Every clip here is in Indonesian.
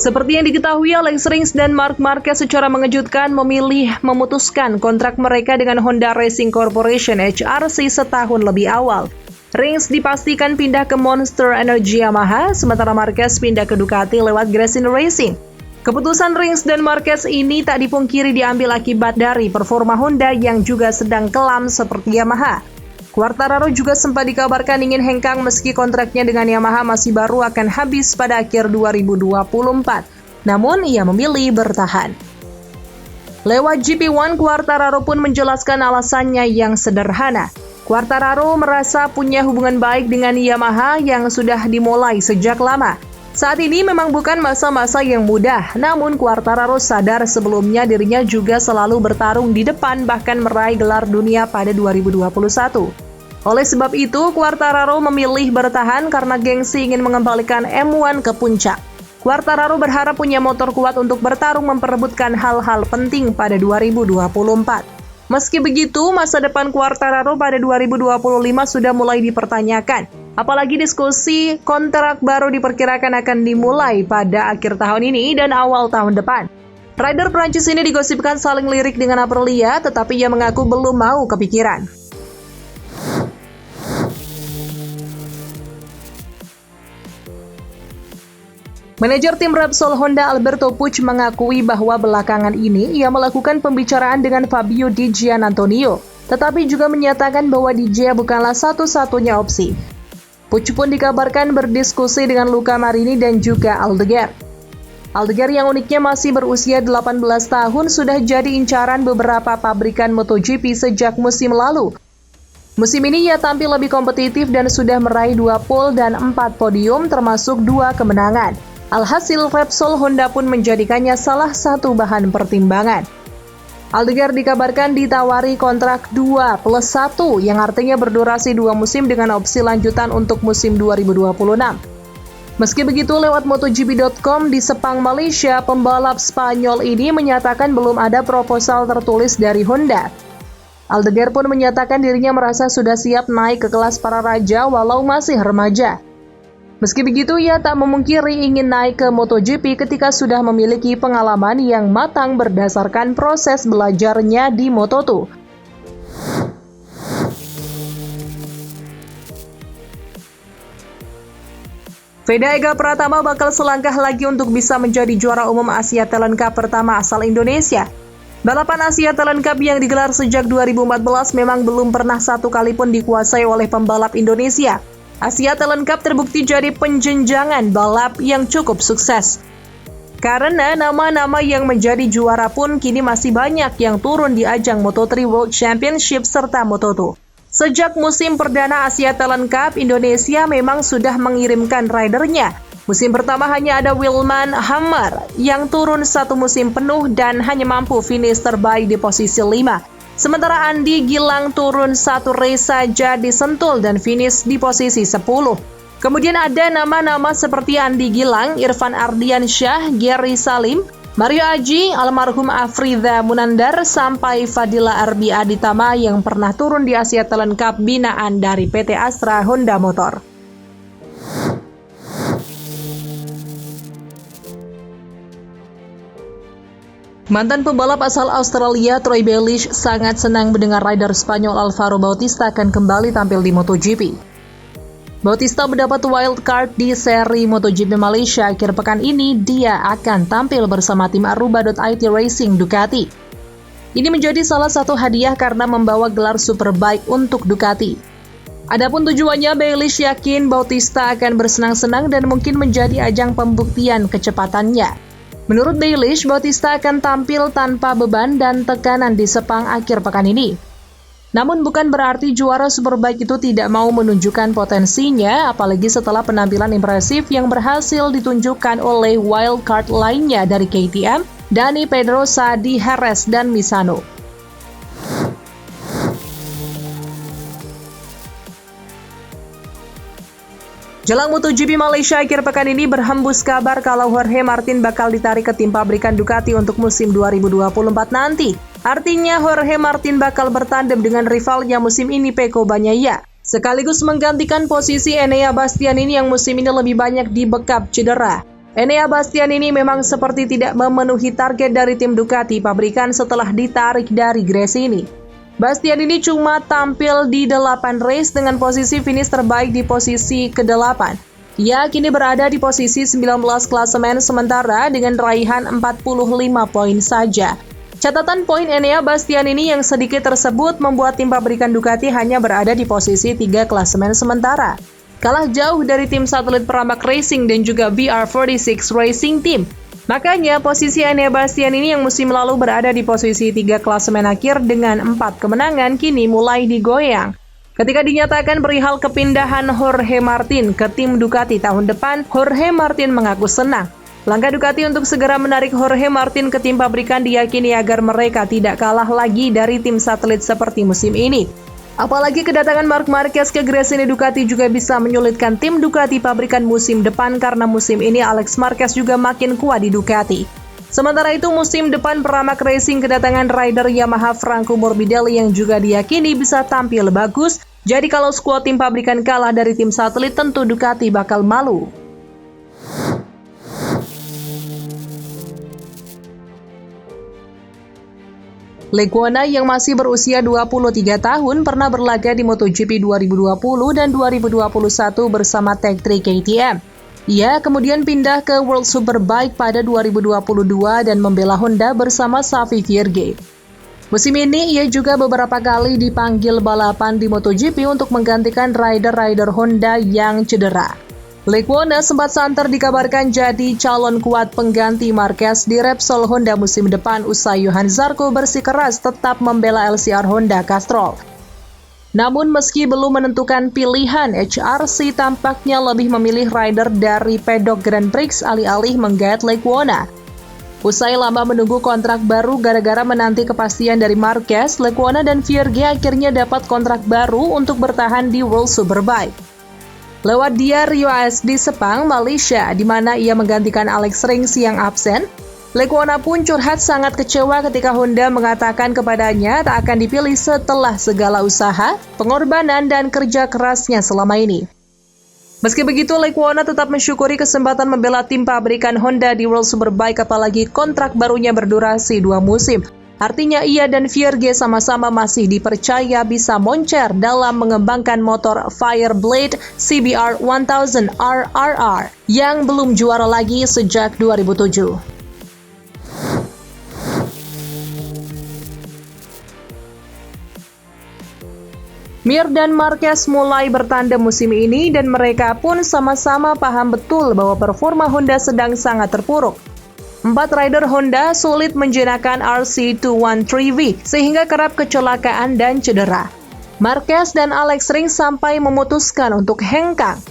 Seperti yang diketahui, Alex Rins dan Marc Marquez secara mengejutkan memutuskan kontrak mereka dengan Honda Racing Corporation HRC setahun lebih awal. Rins dipastikan pindah ke Monster Energy Yamaha, sementara Marquez pindah ke Ducati lewat Gresini Racing. Keputusan Rins dan Marquez ini tak dipungkiri diambil akibat dari performa Honda yang juga sedang kelam seperti Yamaha. Quartararo juga sempat dikabarkan ingin hengkang meski kontraknya dengan Yamaha masih baru akan habis pada akhir 2024. Namun, ia memilih bertahan. Lewat GP1, Quartararo pun menjelaskan alasannya yang sederhana. Quartararo merasa punya hubungan baik dengan Yamaha yang sudah dimulai sejak lama. Saat ini memang bukan masa-masa yang mudah, namun Quartararo sadar sebelumnya dirinya juga selalu bertarung di depan bahkan meraih gelar dunia pada 2021. Oleh sebab itu, Quartararo memilih bertahan karena gengsi ingin mengembalikan M1 ke puncak. Quartararo berharap punya motor kuat untuk bertarung memperebutkan hal-hal penting pada 2024. Meski begitu, masa depan Quartararo pada 2025 sudah mulai dipertanyakan. Apalagi diskusi kontrak baru diperkirakan akan dimulai pada akhir tahun ini dan awal tahun depan. Rider Prancis ini digosipkan saling lirik dengan Aprilia, tetapi ia mengaku belum mau kepikiran. Manajer tim Repsol Honda Alberto Puig mengakui bahwa belakangan ini ia melakukan pembicaraan dengan Fabio Di Giannantonio, tetapi juga menyatakan bahwa Di Gia bukanlah satu-satunya opsi. Puig pun dikabarkan berdiskusi dengan Luca Marini dan juga Aldeguer. Aldeguer yang uniknya masih berusia 18 tahun sudah jadi incaran beberapa pabrikan MotoGP sejak musim lalu. Musim ini ia tampil lebih kompetitif dan sudah meraih 2 pole dan 4 podium termasuk 2 kemenangan. Alhasil, Repsol Honda pun menjadikannya salah satu bahan pertimbangan. Aldeguer dikabarkan ditawari kontrak 2+1 yang artinya berdurasi 2 musim dengan opsi lanjutan untuk musim 2026. Meski begitu, lewat MotoGP.com di Sepang, Malaysia, pembalap Spanyol ini menyatakan belum ada proposal tertulis dari Honda. Aldeguer pun menyatakan dirinya merasa sudah siap naik ke kelas para raja walau masih remaja. Meski begitu, ia tak memungkiri ingin naik ke MotoGP ketika sudah memiliki pengalaman yang matang berdasarkan proses belajarnya di Moto2. Veda Ega Pratama bakal selangkah lagi untuk bisa menjadi juara umum Asia Talent Cup pertama asal Indonesia. Balapan Asia Talent Cup yang digelar sejak 2014 memang belum pernah satu kali pun dikuasai oleh pembalap Indonesia. Asia Talent Cup terbukti jadi penjenjangan balap yang cukup sukses. Karena nama-nama yang menjadi juara pun kini masih banyak yang turun di ajang Moto3 World Championship serta Moto2. Sejak musim perdana Asia Talent Cup, Indonesia memang sudah mengirimkan ridernya. Musim pertama hanya ada Wilman Hammer yang turun satu musim penuh dan hanya mampu finish terbaik di posisi 5. Sementara Andi Gilang turun satu race saja di Sentul dan finish di posisi 10. Kemudian ada nama-nama seperti Andi Gilang, Irfan Ardiansyah, Gary Salim, Mario Aji, almarhum Afriza Munandar, sampai Fadila Arbi Aditama yang pernah turun di Asia Talent Cup binaan dari PT Astra Honda Motor. Mantan pembalap asal Australia Troy Bayliss sangat senang mendengar rider Spanyol Alvaro Bautista akan kembali tampil di MotoGP. Bautista mendapat wild card di seri MotoGP Malaysia akhir pekan ini. Dia akan tampil bersama tim Aruba.it Racing Ducati. Ini menjadi salah satu hadiah karena membawa gelar Superbike untuk Ducati. Adapun tujuannya, Bayliss yakin Bautista akan bersenang-senang dan mungkin menjadi ajang pembuktian kecepatannya. Menurut Bayliss, Bautista akan tampil tanpa beban dan tekanan di Sepang akhir pekan ini. Namun bukan berarti juara Superbike itu tidak mau menunjukkan potensinya, apalagi setelah penampilan impresif yang berhasil ditunjukkan oleh wildcard lainnya dari KTM, Dani Pedrosa, Di Jerez, dan Misano. Jelang MotoGP Malaysia akhir pekan ini berhembus kabar kalau Jorge Martin bakal ditarik ke tim pabrikan Ducati untuk musim 2024 nanti. Artinya Jorge Martin bakal bertandem dengan rivalnya musim ini Pecco Bagnaia. Sekaligus menggantikan posisi Enea Bastianini yang musim ini lebih banyak dibekap cedera. Enea Bastianini memang seperti tidak memenuhi target dari tim Ducati pabrikan setelah ditarik dari Gresini. Bastianini cuma tampil di 8 race dengan posisi finish terbaik di posisi ke-8. Ia kini berada di posisi 19 klasemen sementara dengan raihan 45 poin saja. Catatan poin Enea Bastianini yang sedikit tersebut membuat tim pabrikan Ducati hanya berada di posisi 3 klasemen sementara. Kalah jauh dari tim satelit Pramac Racing dan juga BR46 Racing Team. Makanya posisi Enea Bastianini yang musim lalu berada di posisi 3 klasemen akhir dengan 4 kemenangan kini mulai digoyang. Ketika dinyatakan perihal kepindahan Jorge Martin ke tim Ducati tahun depan, Jorge Martin mengaku senang. Langkah Ducati untuk segera menarik Jorge Martin ke tim pabrikan diyakini agar mereka tidak kalah lagi dari tim satelit seperti musim ini. Apalagi kedatangan Marc Marquez ke Gresini Ducati juga bisa menyulitkan tim Ducati pabrikan musim depan karena musim ini Alex Marquez juga makin kuat di Ducati. Sementara itu musim depan Pramac Racing kedatangan rider Yamaha Franco Morbidelli yang juga diyakini bisa tampil bagus. Jadi kalau skuad tim pabrikan kalah dari tim satelit tentu Ducati bakal malu. Lecuona yang masih berusia 23 tahun pernah berlaga di MotoGP 2020 dan 2021 bersama Tech3 KTM. Ia kemudian pindah ke World Superbike pada 2022 dan membela Honda bersama Xavi Vierge. Musim ini ia juga beberapa kali dipanggil balapan di MotoGP untuk menggantikan rider-rider Honda yang cedera. Lecuona sempat santer dikabarkan jadi calon kuat pengganti Marquez di Repsol Honda musim depan usai Johan Zarco bersikeras tetap membela LCR Honda Castrol. Namun meski belum menentukan pilihan, HRC tampaknya lebih memilih rider dari Pedok Grand Prix alih-alih menggait Lecuona. Usai lama menunggu kontrak baru gara-gara menanti kepastian dari Marquez, Lecuona dan Vierge akhirnya dapat kontrak baru untuk bertahan di World Superbike. Lewat dia Rio ASD Sepang, Malaysia, di mana ia menggantikan Alex Rins yang absen, Lecuona pun curhat sangat kecewa ketika Honda mengatakan kepadanya tak akan dipilih setelah segala usaha, pengorbanan, dan kerja kerasnya selama ini. Meski begitu, Lecuona tetap mensyukuri kesempatan membela tim pabrikan Honda di World Superbike apalagi kontrak barunya berdurasi 2 musim. Artinya ia dan Vierge sama-sama masih dipercaya bisa moncer dalam mengembangkan motor Fireblade CBR 1000 RRR yang belum juara lagi sejak 2007. Mir dan Marquez mulai bertandem musim ini dan mereka pun sama-sama paham betul bahwa performa Honda sedang sangat terpuruk. 4 rider Honda sulit menjinakkan RC213V sehingga kerap kecelakaan dan cedera. Marquez dan Alex Rins sampai memutuskan untuk hengkang.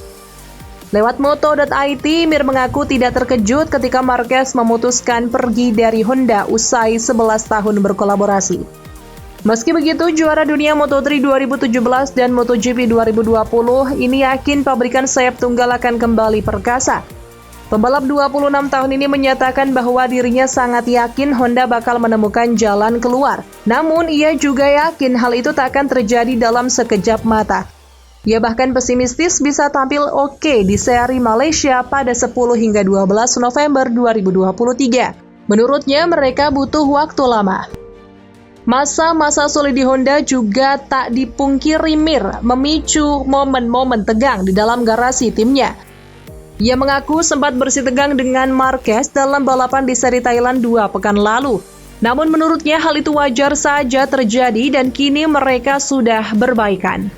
Lewat moto.it, Mir mengaku tidak terkejut ketika Marquez memutuskan pergi dari Honda usai 11 tahun berkolaborasi. Meski begitu, juara dunia Moto3 2017 dan MotoGP 2020 ini yakin pabrikan sayap tunggal akan kembali perkasa. Pembalap 26 tahun ini menyatakan bahwa dirinya sangat yakin Honda bakal menemukan jalan keluar. Namun ia juga yakin hal itu tak akan terjadi dalam sekejap mata. Ia bahkan pesimistis bisa tampil oke di seri Malaysia pada 10 hingga 12 November 2023. Menurutnya mereka butuh waktu lama. Masa-masa sulit di Honda juga tak dipungkiri Mir memicu momen-momen tegang di dalam garasi timnya. Ia mengaku sempat bersitegang dengan Marquez dalam balapan di seri Thailand 2 pekan lalu. Namun menurutnya hal itu wajar saja terjadi dan kini mereka sudah berbaikan.